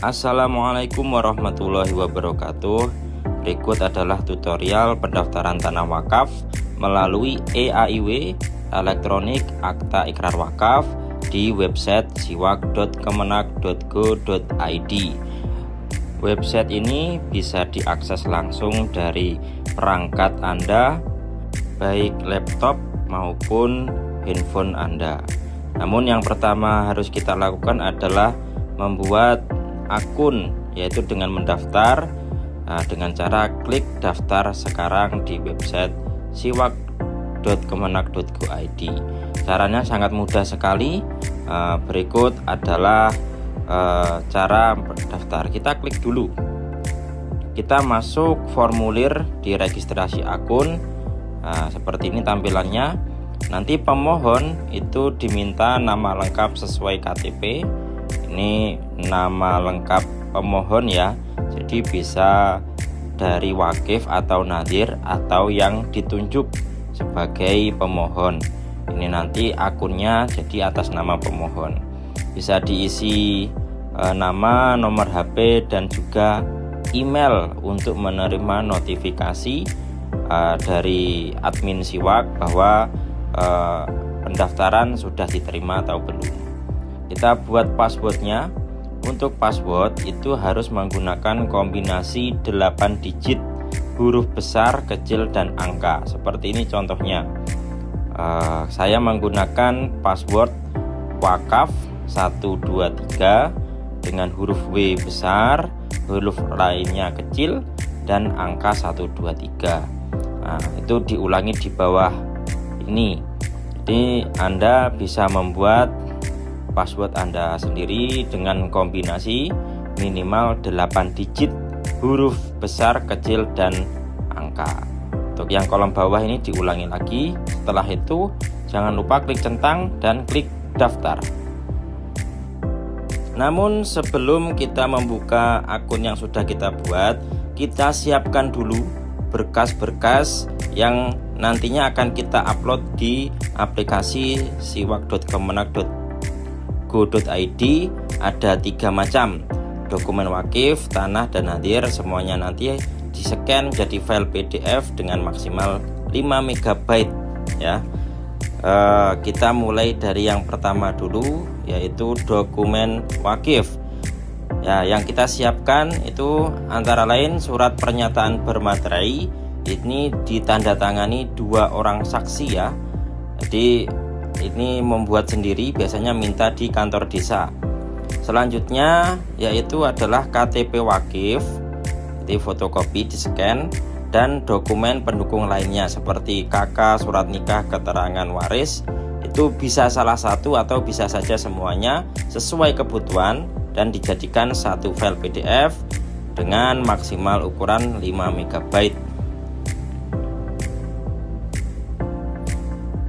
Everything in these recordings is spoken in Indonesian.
Assalamualaikum warahmatullahi wabarakatuh. Berikut adalah tutorial pendaftaran tanah wakaf melalui EAIW Elektronik Akta Ikrar Wakaf di website siwak.kemenak.go.id. Website ini bisa diakses langsung dari perangkat Anda, baik laptop maupun handphone Anda. Namun yang pertama harus kita lakukan adalah membuat akun, yaitu dengan mendaftar dengan cara klik daftar sekarang di website siwak.kemenak.go.id. Caranya sangat mudah sekali. Berikut adalah cara mendaftar. Kita klik dulu, kita masuk formulir di registrasi akun. Seperti ini tampilannya. Nanti pemohon itu diminta nama lengkap sesuai KTP. Ini nama lengkap pemohon ya, jadi bisa dari wakif atau nadhir atau yang ditunjuk sebagai pemohon. Ini nanti akunnya jadi atas nama pemohon. Bisa diisi nama, nomor HP, dan juga email untuk menerima notifikasi dari admin Siwak bahwa pendaftaran sudah diterima atau belum. Kita buat passwordnya. Untuk password itu harus menggunakan kombinasi 8 digit huruf besar, kecil, dan angka. Seperti ini contohnya. Saya menggunakan password wakaf 123 dengan huruf W besar, huruf lainnya kecil, dan angka 123. Itu diulangi di bawah ini. Jadi Anda bisa membuat password Anda sendiri dengan kombinasi minimal 8 digit huruf besar, kecil, dan angka. Untuk yang kolom bawah ini diulangi lagi. Setelah itu jangan lupa klik centang dan klik daftar. Namun sebelum kita membuka akun yang sudah kita buat, kita siapkan dulu berkas-berkas yang nantinya akan kita upload di aplikasi siwak.kemenak.go.id. Ada 3 macam dokumen wakif, tanah, dan nadhir. Semuanya nanti di-scan jadi file PDF dengan maksimal 5 MB ya. Kita mulai dari yang pertama dulu, yaitu dokumen wakif ya. Yang kita siapkan itu antara lain surat pernyataan bermaterai. Ini ditandatangani 2 orang saksi ya. Jadi ini membuat sendiri, biasanya minta di kantor desa. Selanjutnya yaitu adalah KTP wakif, jadi fotokopi di scan, dan dokumen pendukung lainnya seperti KK, surat nikah, keterangan waris. Itu bisa salah satu atau bisa saja semuanya sesuai kebutuhan dan dijadikan satu file PDF dengan maksimal ukuran 5 MB.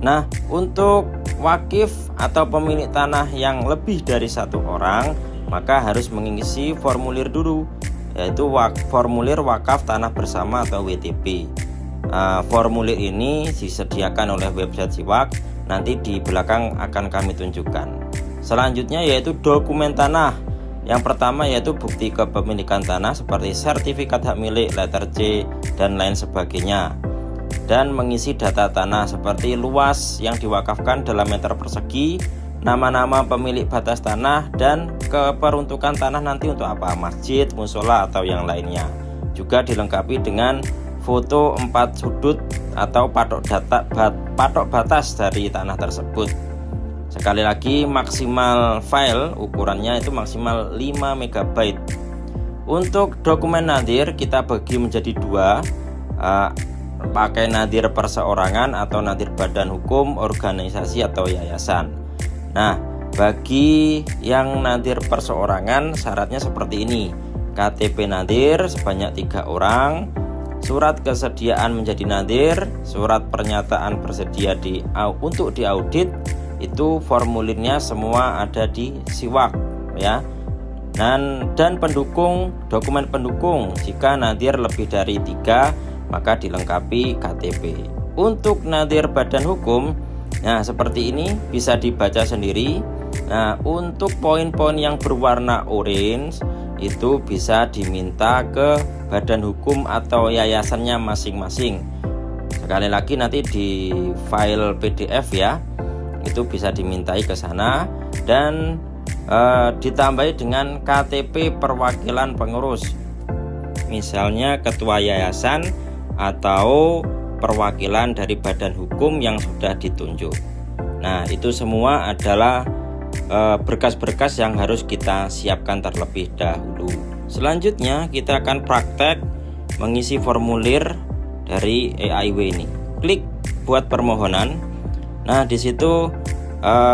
Nah, untuk wakif atau pemilik tanah yang lebih dari 1 orang, maka harus mengisi formulir dulu, yaitu formulir wakaf tanah bersama atau WTP. Formulir ini disediakan oleh website Siwak, nanti di belakang akan kami tunjukkan. Selanjutnya yaitu dokumen tanah. Yang pertama yaitu bukti kepemilikan tanah seperti sertifikat hak milik, letter C, dan lain sebagainya. Dan mengisi data tanah seperti luas yang diwakafkan dalam meter persegi, nama-nama pemilik batas tanah, dan keperuntukan tanah nanti untuk apa, masjid, musola, atau yang lainnya. Juga dilengkapi dengan foto 4 sudut atau patok batas dari tanah tersebut. Sekali lagi, maksimal file ukurannya itu maksimal 5 MB. Untuk dokumen nadhir kita bagi menjadi 2, pakai nadhir perseorangan atau nadhir badan hukum, organisasi, atau yayasan. Nah, bagi yang nadhir perseorangan syaratnya seperti ini: KTP nadhir sebanyak 3 orang, surat kesediaan menjadi nadhir, surat pernyataan bersedia untuk diaudit. Itu formulirnya semua ada di Siwak ya. Dan pendukung, dokumen pendukung jika nadhir lebih dari 3, maka dilengkapi KTP. Untuk nadhir badan hukum, nah seperti ini bisa dibaca sendiri. Nah, untuk poin-poin yang berwarna orange itu bisa diminta ke badan hukum atau yayasannya masing-masing. Sekali lagi nanti di file PDF ya, itu bisa dimintai ke sana dan ditambahi dengan KTP perwakilan pengurus, misalnya ketua yayasan atau perwakilan dari badan hukum yang sudah ditunjuk. Nah, itu semua adalah berkas-berkas yang harus kita siapkan terlebih dahulu. Selanjutnya kita akan praktek mengisi formulir dari EAIW ini. Klik buat permohonan. Nah, di situ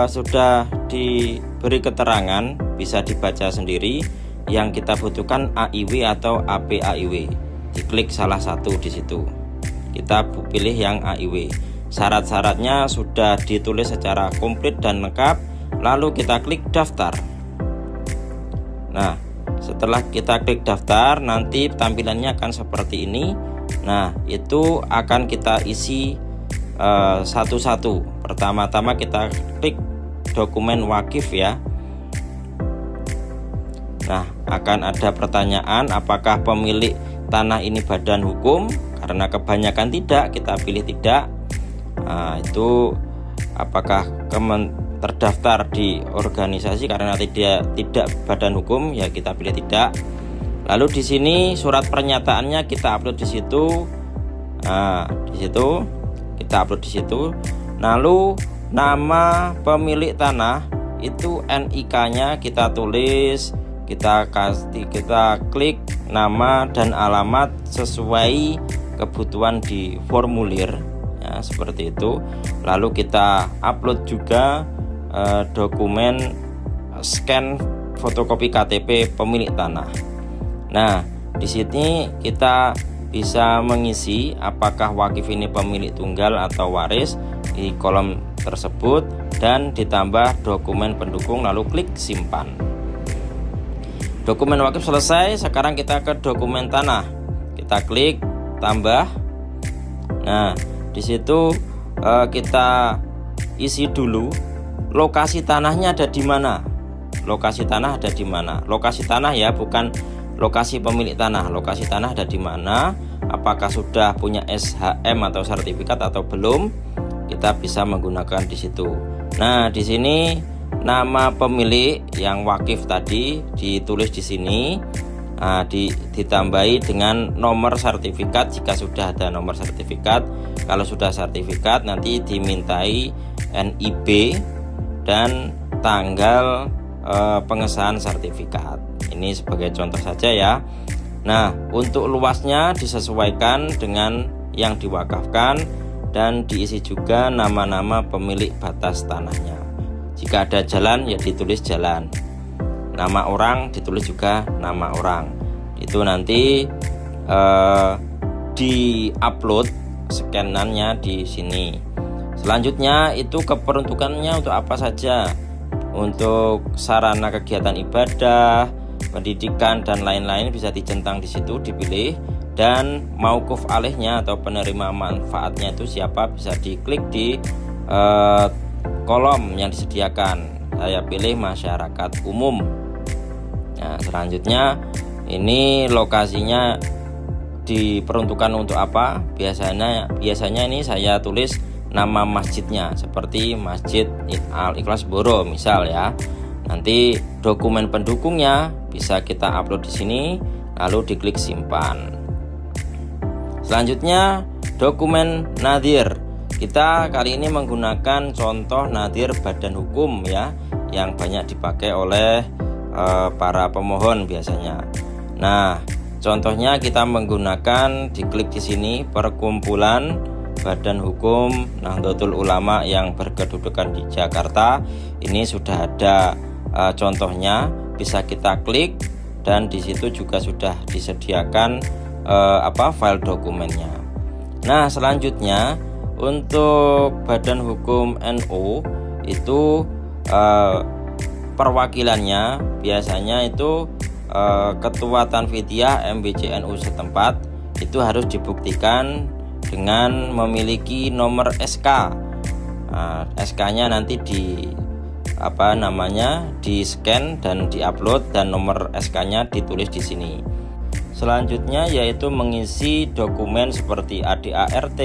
sudah diberi keterangan, bisa dibaca sendiri. Yang kita butuhkan AIW atau APAIW. Diklik salah satu di situ. Kita pilih yang AIW. Syarat-syaratnya sudah ditulis secara komplit dan lengkap. Lalu kita klik daftar. Nah, setelah kita klik daftar, nanti tampilannya akan seperti ini. Nah, itu akan kita isi satu-satu. Pertama-tama kita klik dokumen wakif ya. Nah, akan ada pertanyaan apakah pemilik tanah ini badan hukum. Karena kebanyakan tidak, kita pilih tidak. Nah, itu apakah terdaftar di organisasi, karena tidak badan hukum ya kita pilih tidak. Lalu di sini surat pernyataannya kita upload di situ. Nah, di situ kita upload di situ. Lalu nama pemilik tanah itu NIK-nya kita tulis, kita klik nama dan alamat sesuai kebutuhan di formulir ya, seperti itu. Lalu kita upload juga dokumen scan fotokopi KTP pemilik tanah. Nah, di sini kita bisa mengisi apakah wakif ini pemilik tunggal atau waris di kolom tersebut dan ditambah dokumen pendukung, lalu klik simpan. Dokumen wakif selesai. Sekarang kita ke dokumen tanah. Kita klik tambah. Nah, di situ kita isi dulu lokasi tanahnya ada di mana. Lokasi tanah ada di mana? Lokasi tanah ya, bukan lokasi pemilik tanah. Lokasi tanah ada di mana? Apakah sudah punya SHM atau sertifikat atau belum? Kita bisa menggunakan di situ. Nah, di sini nama pemilik yang wakif tadi ditulis di sini. Nah, ditambahi dengan nomor sertifikat jika sudah ada nomor sertifikat. Kalau sudah sertifikat nanti dimintai NIB dan tanggal pengesahan sertifikat. Ini sebagai contoh saja ya. Nah, untuk luasnya disesuaikan dengan yang diwakafkan dan diisi juga nama-nama pemilik batas tanahnya. Jika ada jalan ya ditulis jalan. Nama orang ditulis juga nama orang. Itu nanti di-upload scanannya di sini. Selanjutnya itu keperuntukannya untuk apa saja. Untuk sarana kegiatan ibadah, pendidikan dan lain-lain bisa dicentang di situ, dipilih. Dan mauquf alaihnya atau penerima manfaatnya itu siapa, bisa diklik di kolom yang disediakan. Saya pilih masyarakat umum. Nah, selanjutnya ini lokasinya diperuntukkan untuk apa? Biasanya ini saya tulis nama masjidnya seperti Masjid Al-Ikhlas Boro misal ya. Nanti dokumen pendukungnya bisa kita upload di sini, lalu diklik simpan. Selanjutnya dokumen nadhir. Kita kali ini menggunakan contoh nadhir badan hukum ya, yang banyak dipakai oleh para pemohon biasanya. Nah, contohnya kita menggunakan, diklik di sini perkumpulan Badan Hukum Nahdlatul Ulama yang berkedudukan di Jakarta. Ini sudah ada contohnya, bisa kita klik dan di situ juga sudah disediakan file dokumennya. Nah, selanjutnya untuk Badan Hukum NU itu perwakilannya biasanya itu Ketua Tanfidiyah MBC NU setempat. Itu harus dibuktikan dengan memiliki nomor SK. SK-nya nanti di scan dan diupload, dan nomor SK-nya ditulis di sini. Selanjutnya yaitu mengisi dokumen seperti ADART,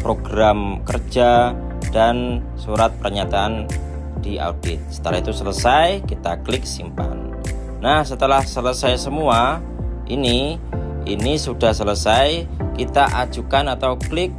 program kerja, dan surat pernyataan di audit. Setelah itu selesai, kita klik simpan. Nah, setelah selesai semua, ini sudah selesai, kita ajukan atau klik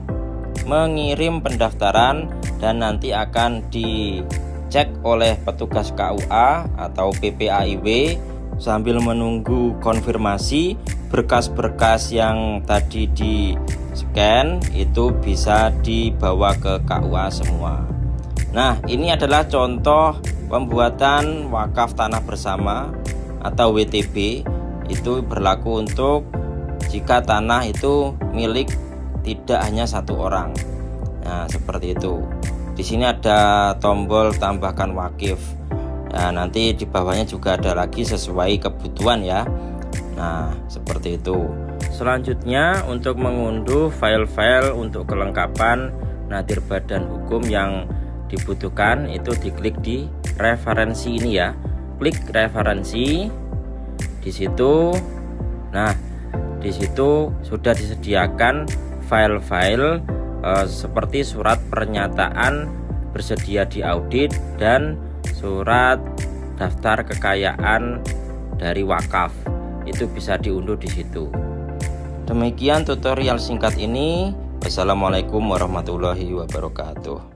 mengirim pendaftaran, dan nanti akan dicek oleh petugas KUA atau PPAIW sambil menunggu konfirmasi berkas-berkas yang tadi di scan itu bisa dibawa ke KUA semua. Nah, ini adalah contoh pembuatan wakaf tanah bersama atau WTB. Itu berlaku untuk jika tanah itu milik tidak hanya satu orang. Nah, seperti itu. Di sini ada tombol tambahkan wakif. Nah, nanti di bawahnya juga ada lagi sesuai kebutuhan ya. Nah, seperti itu. Selanjutnya untuk mengunduh file-file untuk kelengkapan nadir badan hukum yang dibutuhkan, itu diklik di referensi ini ya. Klik referensi. Di situ. Nah, di situ sudah disediakan file-file seperti surat pernyataan bersedia diaudit dan surat daftar kekayaan dari wakaf. Itu bisa diunduh di situ. Demikian tutorial singkat ini. Wassalamualaikum warahmatullahi wabarakatuh.